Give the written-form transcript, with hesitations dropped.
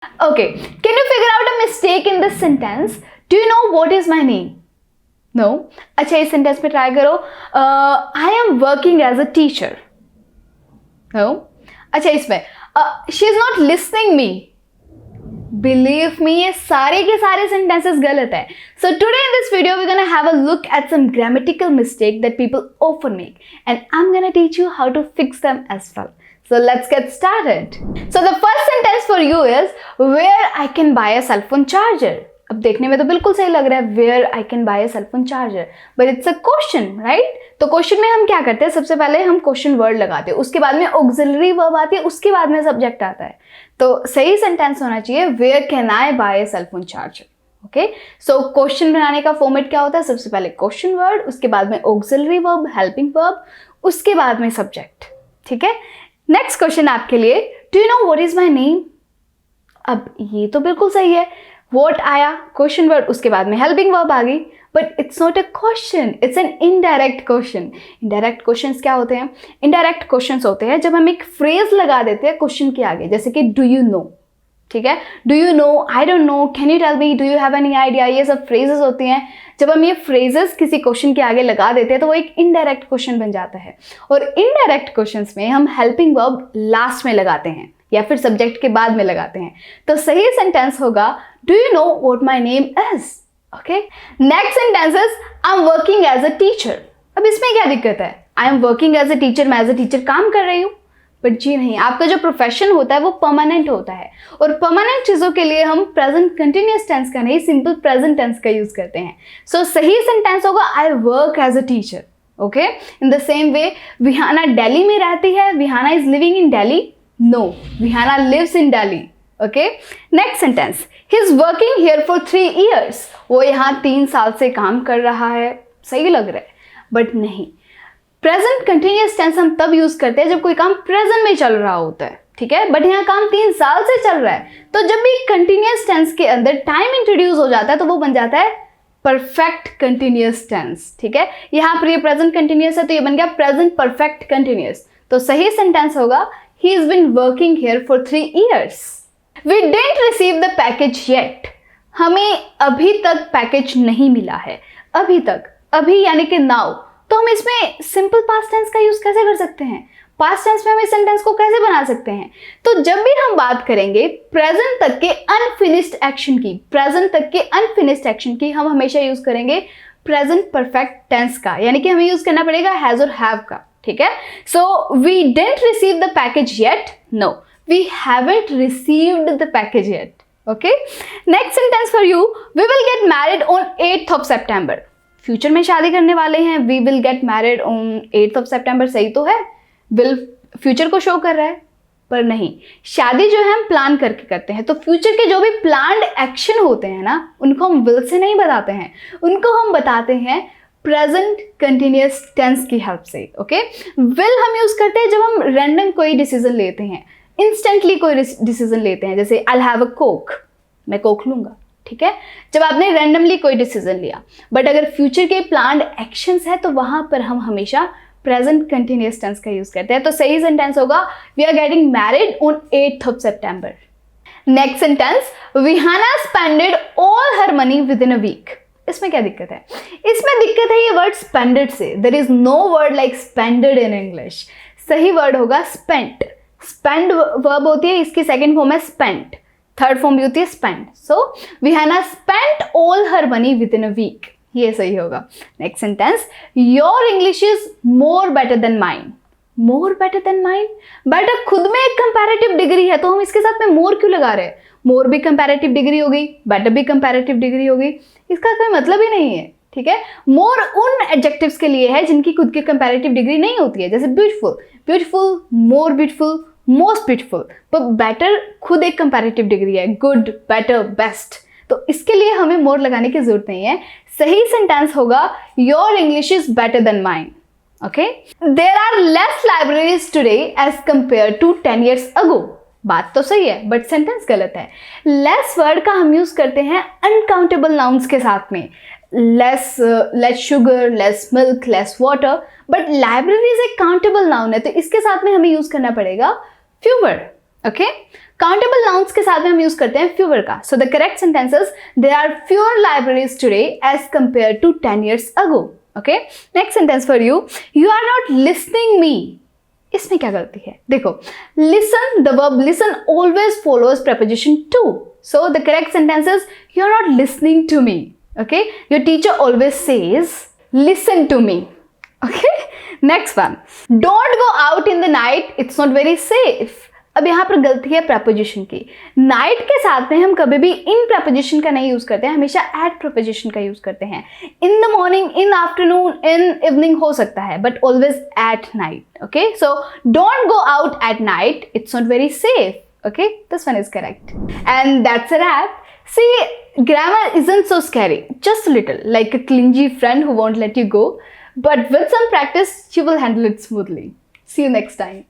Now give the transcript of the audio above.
Okay, can you figure out a mistake in this sentence? Do you know what is my name? No. अच्छा इस sentence में try करो. I am working as a teacher. No. अच्छा इसमें she is not listening me. Believe me, ये सारे के सारे sentences गलत है. So today in this video we're gonna have a look at some grammatical mistake that people often make, and I'm gonna teach you how to fix them as well. So let's get started. So the first sentence for you is where I can buy a cell phone charger. अब देखने में तो बिल्कुल सही लग रहा है where I can buy a cell phone charger, but it's a question, right? तो क्वेश्चन में हम क्या करते हैं, सबसे पहले हम क्वेश्चन वर्ड लगाते हैं, उसके बाद में ऑक्सिलरी वर्ब आती है, उसके बाद में सब्जेक्ट आता है. तो सही सेंटेंस होना चाहिए where can I buy a cell phone charger. Okay, so question बनाने का फॉर्मेट क्या होता है, सबसे पहले क्वेश्चन वर्ड, उसके बाद में ऑक्सिलरी वर्ब, हेल्पिंग वर्ब, उसके बाद में सब्जेक्ट. ठीक है, नेक्स्ट क्वेश्चन आपके लिए, do you know what is my name. अब ये तो बिल्कुल सही है, व्हाट आया क्वेश्चन वर्ड, उसके बाद में हेल्पिंग वर्ब आ गई, but it's not a question, it's an indirect question. Indirect questions क्या होते हैं, इनडायरेक्ट क्वेश्चंस होते हैं जब हम एक फ्रेज लगा देते हैं क्वेश्चन के आगे, जैसे कि डू यू नो. ठीक है, do you know, I don't know, can you tell me, do you have any idea, ये सब फ्रेजेस होती हैं. जब हम ये फ्रेजेस किसी क्वेश्चन के आगे लगा देते हैं तो वो एक इनडायरेक्ट क्वेश्चन बन जाता है. और इनडायरेक्ट क्वेश्चंस में हम हेल्पिंग वर्ब लास्ट में लगाते हैं या फिर सब्जेक्ट के बाद में लगाते हैं. तो सही सेंटेंस होगा do you know what my name is. Okay, next sentence is I am working as a teacher. अब इसमें क्या दिक्कत है, I am working as a teacher, मैं एज अ टीचर काम कर रही हूँ, बट जी नहीं, आपका जो प्रोफेशन होता है वो परमानेंट होता है, और परमानेंट चीज़ों के लिए हम प्रेजेंट कंटिन्यूअस टेंस का नहीं सिंपल प्रेजेंट टेंस का यूज करते हैं. सो सही सेंटेंस होगा I work as a teacher. Okay, in the same way Vihana Delhi में रहती है, Vihana is living in Delhi. No, Vihana lives in Delhi. Okay, next sentence, he is working here for 3 years. वो यहाँ 3 साल से काम कर रहा है. सही लग रहा है, बट नहीं. प्रेजेंट कंटिन्यूअस टेंस हम तब यूज करते हैं जब कोई काम प्रेजेंट में चल रहा होता है. ठीक है, बट यहाँ काम 3 साल से चल रहा है, तो जब भी कंटिन्यूअस टेंस के अंदर टाइम इंट्रोड्यूस हो जाता है तो वो बन जाता है परफेक्ट कंटिन्यूअस टेंस. ठीक है, यहाँ पर ये प्रेजेंट कंटिन्यूअस है तो ये बन गया प्रेजेंट परफेक्ट कंटिन्यूअस. तो सही सेंटेंस होगा he is been working here for 3 years. We didn't receive the package yet. हमें अभी तक पैकेज नहीं मिला है. अभी तक, अभी यानी कि नाउ. तो हम इसमें सिंपल पास्ट टेंस का यूज कैसे कर सकते हैं, पास्ट टेंस में हम इस सेंटेंस को कैसे बना सकते हैं. तो जब भी हम बात करेंगे प्रेजेंट तक के अनफिनिश्ड एक्शन की, प्रेजेंट तक के अनफिनिश्ड एक्शन की, हम हमेशा यूज करेंगे प्रेजेंट परफेक्ट टेंस का, यानी कि हमें यूज करना पड़ेगा हैज और हैव का. ठीक है, so we didn't receive the package yet. No, we haven't received the package yet. Okay, next sentence for you, we will get married on 8th of September. Future में शादी करने वाले हैं, we will get married on 8th of September. सही तो है, will future को show कर रहा है, पर नहीं, शादी जो है हम प्लान करके करते हैं, तो फ्यूचर के जो भी प्लान्ड एक्शन होते हैं ना, उनको हम विल से नहीं बताते हैं, उनको हम बताते हैं प्रेजेंट कंटिन्यूअस टेंस की हेल्प से. ओके, विल हम यूज करते हैं जब हम रैंडम कोई डिसीजन लेते हैं, इंस्टेंटली कोई डिसीजन लेते हैं, जैसे आई हैव अ कोक, मैं कोक लूंगा. ठीक है, जब आपने रैंडमली कोई डिसीजन लिया. बट अगर फ्यूचर के प्लान्ड एक्शंस है तो वहां पर हम हमेशा प्रेजेंट कंटिन्यूअस टेंस का यूज करते हैं. तो सही सेंटेंस होगा we are getting married on 8th of September. Next sentence, Vihana spended all her money within a week. इसमें क्या दिक्कत है, इसमें दिक्कत है ये वर्ड स्पेंडेड से. There is no word like spended in English. सही वर्ड होगा स्पेंट. स्पेंड वर्ब होती है, इसकी सेकेंड फॉर्म है स्पेंट, थर्ड फॉर्म भी होती है spend. So Vihana spent all her money within a week, ये सही होगा. Next sentence, your English is more better than mine. More better than mine, better खुद में एक कंपैरेटिव डिग्री है, तो हम इसके साथ में मोर क्यों लगा रहे हैं. मोर भी कंपैरेटिव डिग्री हो गई, बेटर भी कंपैरेटिव डिग्री हो गई, इसका कोई मतलब ही नहीं है. ठीक है, मोर उन एडजेक्टिव्स के लिए है जिनकी खुद की कंपैरेटिव डिग्री नहीं होती है, जैसे beautiful, beautiful, more beautiful, most beautiful. पर बेटर खुद एक कंपैरेटिव डिग्री है, गुड, बेटर, बेस्ट, तो इसके लिए हमें मोर लगाने की जरूरत नहीं है. सही सेंटेंस होगा your English is better than mine. Okay, there are less libraries today as compare to 10 years ago. बात तो सही है, बट सेंटेंस गलत है. लेस वर्ड का हम यूज करते हैं अनकाउंटेबल नाउन्स के साथ में, less, less sugar, less milk, less water. But libraries एक काउंटेबल नाउन है, तो इसके साथ में हमें यूज करना पड़ेगा फ्यूवर. ओके, काउंटेबल नाउन्स के साथ में हम यूज करते हैं fewer का. So the correct sentences, there are fewer libraries today as compared to 10 years ago. Okay, next sentence for you. You are not listening me. इसमें क्या गलती है? देखो, listen, the verb listen always follows preposition to. So the correct sentence is, you are not listening to me. Okay, your teacher always says, listen to me. Okay, next one. Don't go out in the night, it's not very safe. अब यहाँ पर गलती है preposition की. Night के साथ में हम कभी भी in preposition का नहीं यूज करते हैं, हमेशा at preposition का यूज करते हैं. In the morning, in afternoon, in evening हो सकता है, but always at night. Okay, so don't go out at night, it's not very safe. Okay, this one is correct. And that's a wrap. See, grammar isn't so scary, just a little, like a clingy friend who won't let you go. But with some practice, you will handle it smoothly. See you next time.